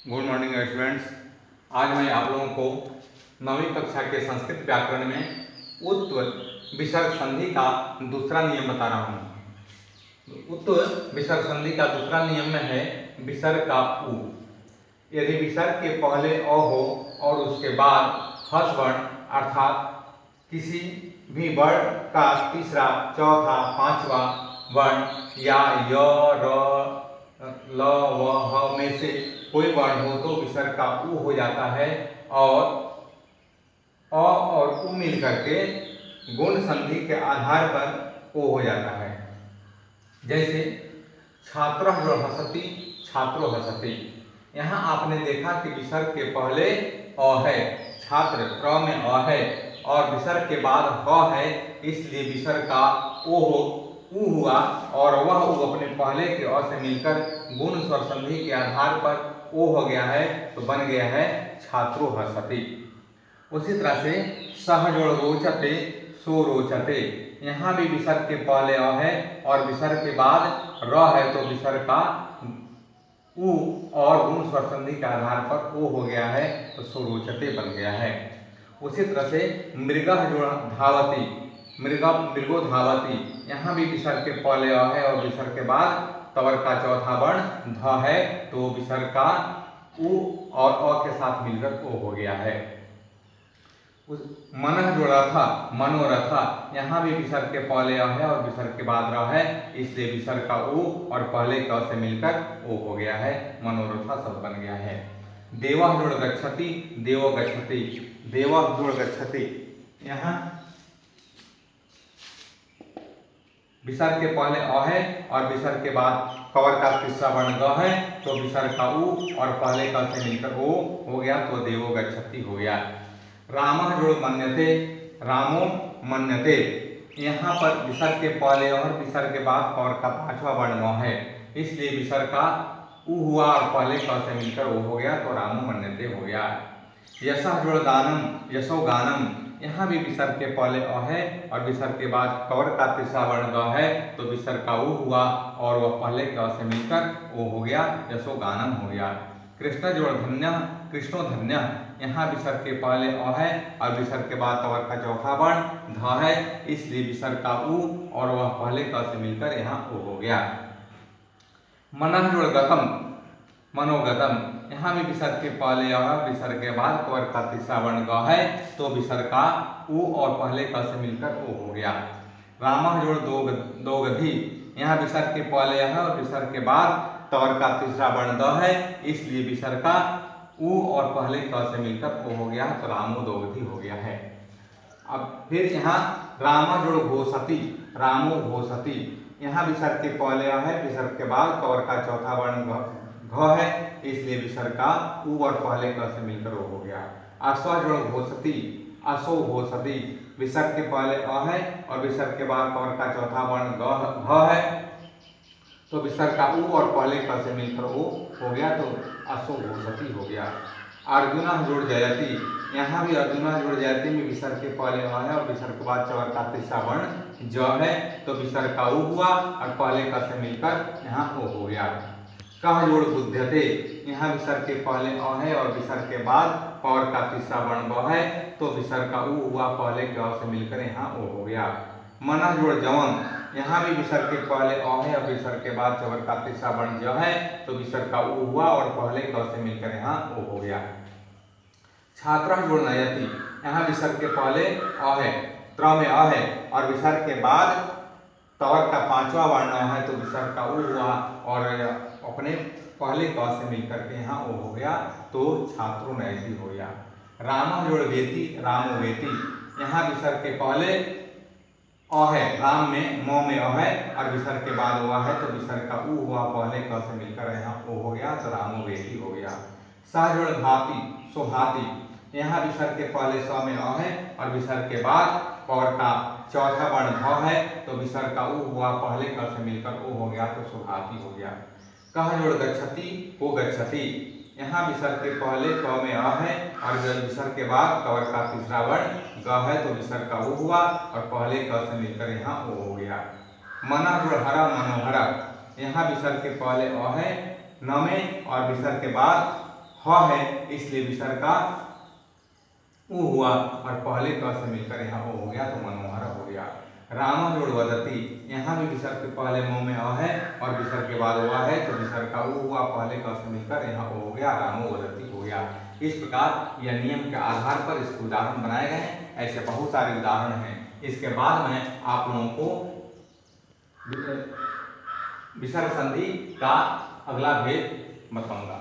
Good morning students. आज मैं आप लोगों को 9वीं कक्षा के संस्कृत व्याकरण में उत्व विसर्ग संधि का दूसरा नियम बता रहा हूँ। उत्व विसर्ग संधि का दूसरा नियम में है विसर्ग का उ। यदि विसर्ग के पहले अ हो और उसके बाद हर्ष वर्ण अर्थात किसी भी वर्ण का तीसरा, चौथा, पांचवा वर्ण या य, र, ल, व, ह में से कोई वर्ण हो तो विसर्ग का उ हो जाता है और अ और उ मिलकर के गुण संधि के आधार पर ओ हो जाता है। जैसे छात्रः हसति, छात्रो हसति। यहाँ आपने देखा कि विसर्ग के पहले अ है, छात्र प्र में अ है और विसर्ग के बाद ह है, इसलिए विसर्ग का उ हुआ और वह उ अपने पहले के अ से मिलकर गुण स्वर संधि के आधार पर ओ हो गया है, तो बन गया है छात्रो हसति। उसी तरह से सह जोड़ रोचते, सो रोचते। यहाँ भी विसर्ग के पहले अ है और विसर्ग के बाद र है, तो विसर्ग का उ और गुण स्वर संधि के आधार पर ओ हो गया है, तो सो रोचते बन गया है। उसी तरह से मृगः जोड़ धावति, मृगो धावति। यहाँ भी विसर्ग के पहले अ है और विसर्ग के बाद तवर का चौथा वर्ण ध है, तो विसर्ग का उ और अ के साथ मिलकर ओ हो गया है। मनः जोड़ा था, मनोरथ। यहाँ भी विसर्ग के पहले अ है और विसर्ग के बाद र है, इसलिए विसर्ग का उ और पहले क से मिलकर ओ हो गया है, मनोरथा शब्द बन गया है। देवः जोड़ गच्छति, देवो गच्छति। देवः जोड़ गच्छति। यहाँ विसर्ग के पहले अ है और विसर्ग के बाद कवर का तीसरा वर्ण ग है, तो विसर्ग का उ और पहले क से मिलकर ओ हो गया, तो देवो गच्छति हो गया। रामः जोड़ मन्यते, रामो मन्यते। यहाँ पर विसर्ग के पहले और विसर्ग के बाद कवर का पांचवा वर्ण ग है, इसलिए विसर्ग का उ हुआ और पहले क से मिलकर ओ हो गया, तो रामो मन्यते हो गया। यशः जोड़ गानम, यशो गानम। यहाँ भी विसर्ग के पहले अ है और विसर्ग के बाद कवर का तीसरा वर्ण ग है, तो विसर्ग का उ हुआ और वह पहले क से मिलकर ओ हो गया, यशो गानम हो गया। कृष्ण जोड़ धन्य, कृष्णो धन्य। यहाँ विसर्ग के पहले अ है और विसर्ग के बाद कवर का चौथा वर्ण ध है, इसलिए विसर्ग का उ और वह पहले क से मिलकर यहाँ ओ हो गया। मनः जोड़ गतम, मनोगतम। यहाँ भी विसर्ग के पहले और विसर्ग के बाद कवर का तीसरा वर्ण ग है, तो विसर्ग का उ और पहले क से मिलकर ओ हो गया। रामः जोड़ दोगधि। यहाँ विसर्ग के पहले है और विसर्ग के बाद तवर का तीसरा वर्ण द है, इसलिए विसर्ग का उ और पहले क से मिलकर ओ हो गया, तो रामो दोगधि हो गया है। अब फिर यहाँ राम जोड़ घोषति, रामो घोषति। यहाँ विसर्ग के पहले है, विसर्ग के बाद कवर का चौथा वर्ण घ है, इसलिए विसर्ग का उ और पहले क से मिलकर ओ हो गया। अश्व जोड़ घोषति, अशो घोषति। विसर्ग के पहले अ है और विसर्ग के बाद कवर का चौथा वर्ण घ है, तो विसर्ग का उ और पहले क से मिलकर ओ हो गया, तो अशो घोषति हो गया। अर्जुना जोड़ जयति। यहाँ भी अर्जुना जोड़ जयति में विसर्ग के पहले अ है और विसर्ग के बाद चवर का तीसरा वर्ण ज है, तो विसर्ग का उ हुआ और पहले क से मिलकर यहाँ ओ हो गया। कह जोड़ बुध्यते। यहाँ विसर्ग के पहले अ है और विसर्ग के बाद कवर का तीसरा वर्ण ब है, तो विसर्ग का उ हुआ, पहले के अ से मिलकर यहाँ ओ हो गया। मनः जोड़ जवन। यहाँ भी विसर्ग के पहले अ है और विसर्ग के बाद चवर का तीसरा वर्ण ज है, तो विसर्ग का उ हुआ और पहले क से मिलकर यहाँ ओ हो गया। छात्रः जोड़ नयति। यहाँ विसर्ग के पहले अ है, त्र में अ है और विसर्ग के बाद तवर का पांचवा वर्ण है, तो विसर्ग का उ हुआ और अपने पहले क से मिलकर के यहाँ ओ हो गया, तो छात्रो नयति हो गया। रामः जोड़ वेति, रामो वेति। यहाँ विसर्ग के पहले अ है, राम में म में अ है और विसर्ग के बाद वह है, तो विसर्ग का उ हुआ, पहले क से मिलकर यहाँ ओ हो गया, तो रामो वेति हो गया। सह जोड़ धाति, सोहाति। यहाँ विसर्ग के पहले स में अ है और विसर्ग के बाद कवर का चौथा वर्ण ध है, तो विसर्ग का उ हुआ, पहले क से मिलकर ओ हो गया, तो सुहाति हो गया। कह जोड़ गच्छति, को गच्छति। यहाँ विसर्ग के पहले क में अ है और विसर्ग के बाद कवर का तीसरा वर्ण ग है, तो विसर्ग का उ हुआ और पहले क से मिलकर यहाँ ओ हो गया। मनः जोड़ हरा, मनोहरा। यहाँ विसर्ग के पहले अ है न में और विसर्ग के बाद ह है, इसलिए विसर्ग का ऊ हुआ और पहले क से मिलकर यहाँ ओ हो गया तो मनोहर हो गया। राम जोड़ वदती, यहाँ भी विसर्ग के पहले मुंह में अ है और विसर्ग के बाद वा है तो विसर्ग का ऊ हुआ, पहले क से मिलकर यहाँ ओ हो गया, रामो वदती हो गया। इस प्रकार यह नियम के आधार पर इसके उदाहरण बनाए गए हैं। ऐसे बहुत सारे उदाहरण हैं। इसके बाद मैं आप लोगों को विसर्ग संधि का अगला भेद बताऊंगा।